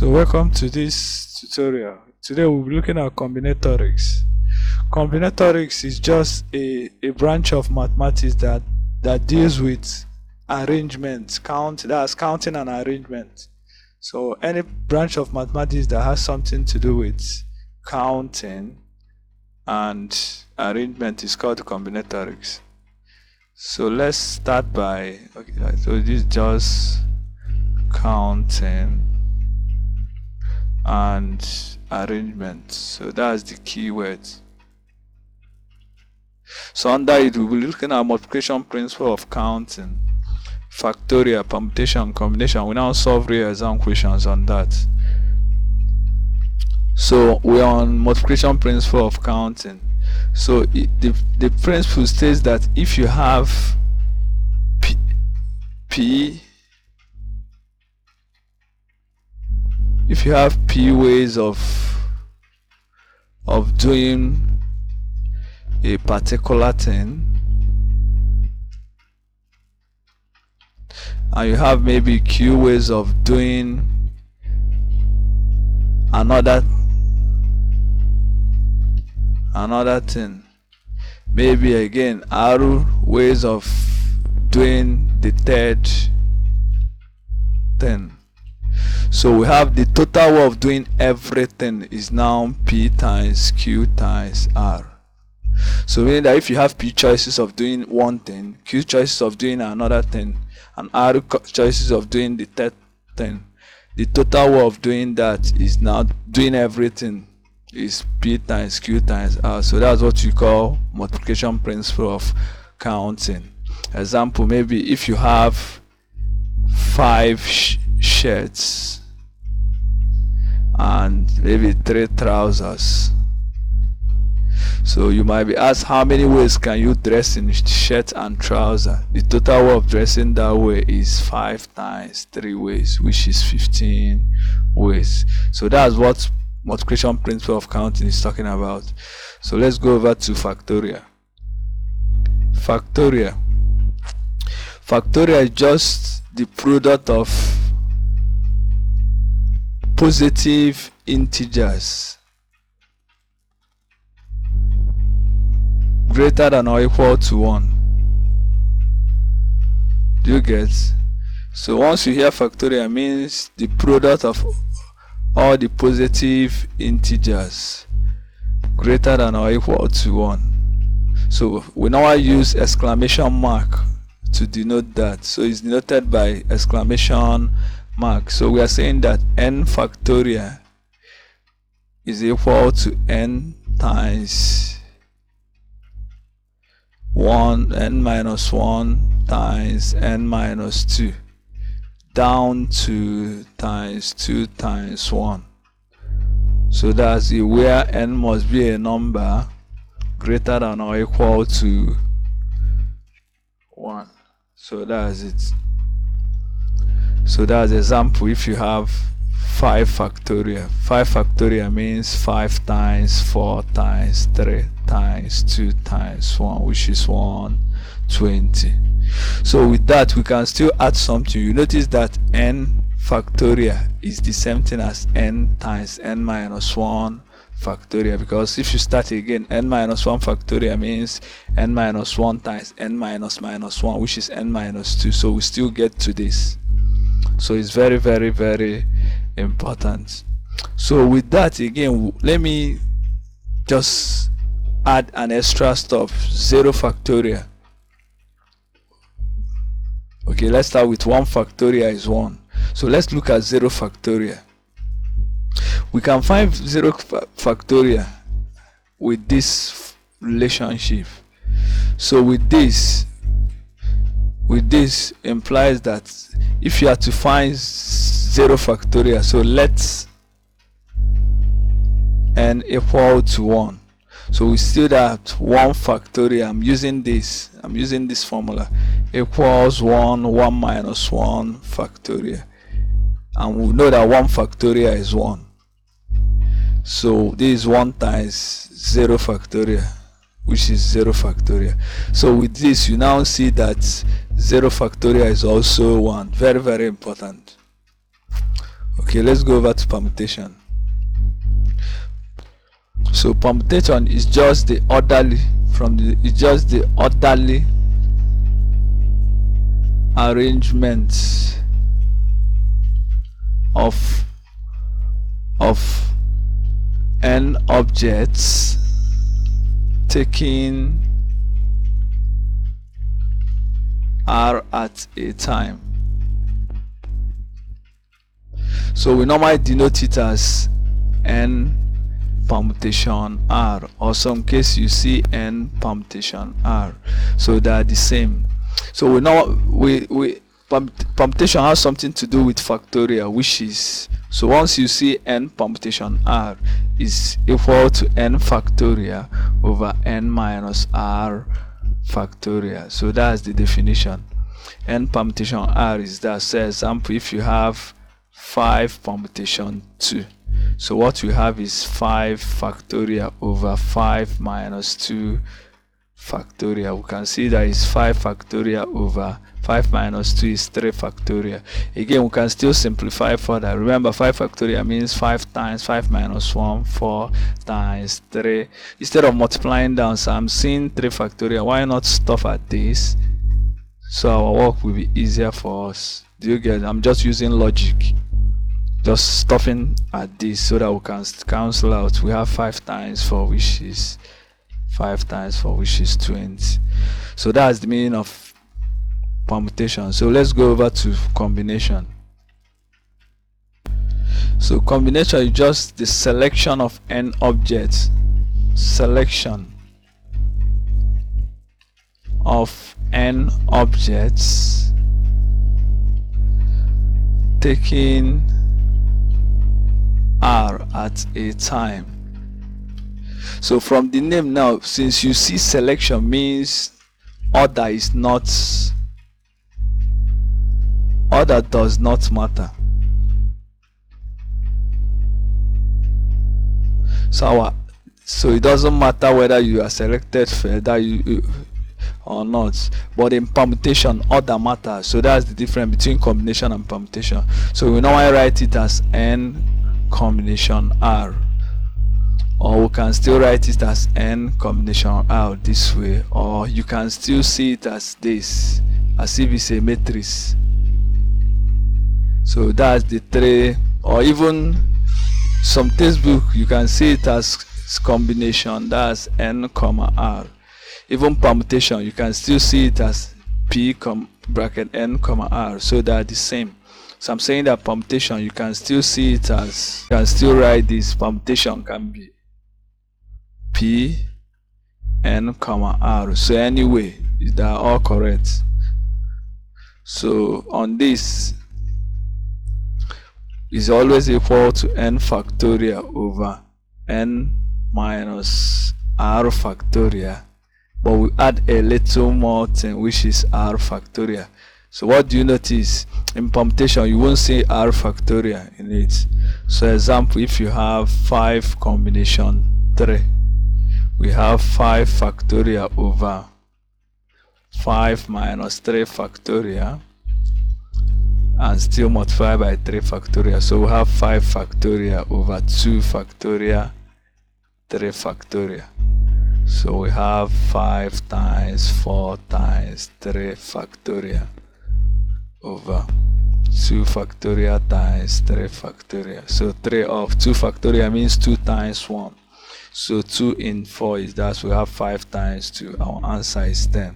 So welcome to this tutorial. Today we'll be looking at combinatorics. Combinatorics is just a branch of mathematics that deals with arrangement, that's counting and arrangement. So any branch of mathematics that has something to do with counting and arrangement is called combinatorics. So let's start by, so this is just counting and arrangement. So that's the key words. So under it, we will be looking at multiplication principle of counting, factorial, permutation, combination. We now solve real exam questions on that. So we are on multiplication principle of counting. So the principle states that if you have p ways of doing a particular thing, and you have maybe q ways of doing another thing, maybe again r ways of doing the third thing. So we have the total way of doing everything is now p times q times r. So meaning that if you have p choices of doing one thing, q choices of doing another thing, and r choices of doing the third thing, the total way of doing that is now doing everything is p times q times r. So that's what you call multiplication principle of counting. Example, maybe if you have 5 shirts and maybe 3 trousers, so you might be asked how many ways can you dress in shirt and trouser. The total way of dressing that way is 5 times 3 ways, which is 15 ways. So that's what multiplication principle of counting is talking about. So let's go over to factorial. Factorial is just the product of positive integers greater than or equal to 1. Do you get? So once you hear factorial, it means the product of all the positive integers greater than or equal to 1. So we now use exclamation mark to denote that. So it's denoted by exclamation mark. So we are saying that n factorial is equal to n times 1, n minus 1 times n minus 2 down to times 2 times 1. So that's it, where n must be a number greater than or equal to 1. So that's it. So that's example. If you have 5 factorial, 5 factorial means 5 times 4 times 3 times 2 times 1, which is 120. So with that, we can still add something. You notice that n factorial is the same thing as n times n minus 1 factorial, because if you start again, n minus 1 factorial means n minus 1 times n minus minus 1, which is n minus 2. So we still get to this. So it's very, very, very important. So with that, again, let me just add an extra stuff, 0 factorial. Okay, let's start with 1 factorial is 1. So let's look at 0 factorial. We can find 0 factorial with this relationship. So with this implies that if you are to find 0 factorial, so let's n equal to 1. So we still have 1 factorial. I'm using this formula, equals 1 minus 1 factorial, and we know that 1 factorial is 1. So this is 1 times 0 factorial, which is 0 factorial. So with this, you now see that 0 factorial is also 1. Very, very important. Okay, let's go over to permutation. So permutation is just the orderly arrangement of n objects taking r at a time. So we normally denote it as n permutation r, or some case you see n permutation r, so they are the same. So we know permutation has something to do with factorial, which is, so once you see n permutation r is equal to n factorial over n minus r factorial. So that's the definition. N permutation r is that. So example, if you have 5 permutation 2, so what we have is 5 factorial over 5 minus 2 factorial. We can see that is 5 factorial over 5 minus 2 is 3 factorial. Again, we can still simplify further. Remember, 5 factorial means 5 times 5 minus 1, 4 times 3. Instead of multiplying down, so I'm seeing 3 factorial. Why not stop at this? So our work will be easier for us. Do you get it? I'm just using logic. Just stopping at this so that we can cancel out. We have 5 times 4, which is 5 times 4, which is 20. So that's the meaning of permutation. So let's go over to combination. So combination is just the selection of n objects. Selection of n objects taking r at a time. So from the name now, since you see selection means order does not matter. So it doesn't matter whether you are selected further or not, but in permutation order matters. So that's the difference between combination and permutation. So we normally write it as n combination r, or we can still write it as n combination r this way, or you can still see it as this, as if it's a matrix. So that's the 3, or even some textbook you can see it as combination, that's n comma r. Even permutation you can still see it as p bracket n comma r, so they are the same. So I'm saying that permutation you can still see it as, you can still write this, permutation can be p n comma r. So anyway, they are all correct. So on this is always equal to n factorial over n minus r factorial, but we add a little more thing, which is r factorial. So what do you notice? In permutation you won't see r factorial in it. So example, if you have 5 combination 3, we have 5 factorial over 5 minus 3 factorial, and still multiply by 3 factorial. So we have 5 factorial over 2 factorial 3 factorial. So we have 5 times 4 times 3 factorial over 2 factorial times 3 factorial. So 3 of 2 factorial means 2 times 1. So 2 in 4 is that, we have 5 times 2. Our answer is 10.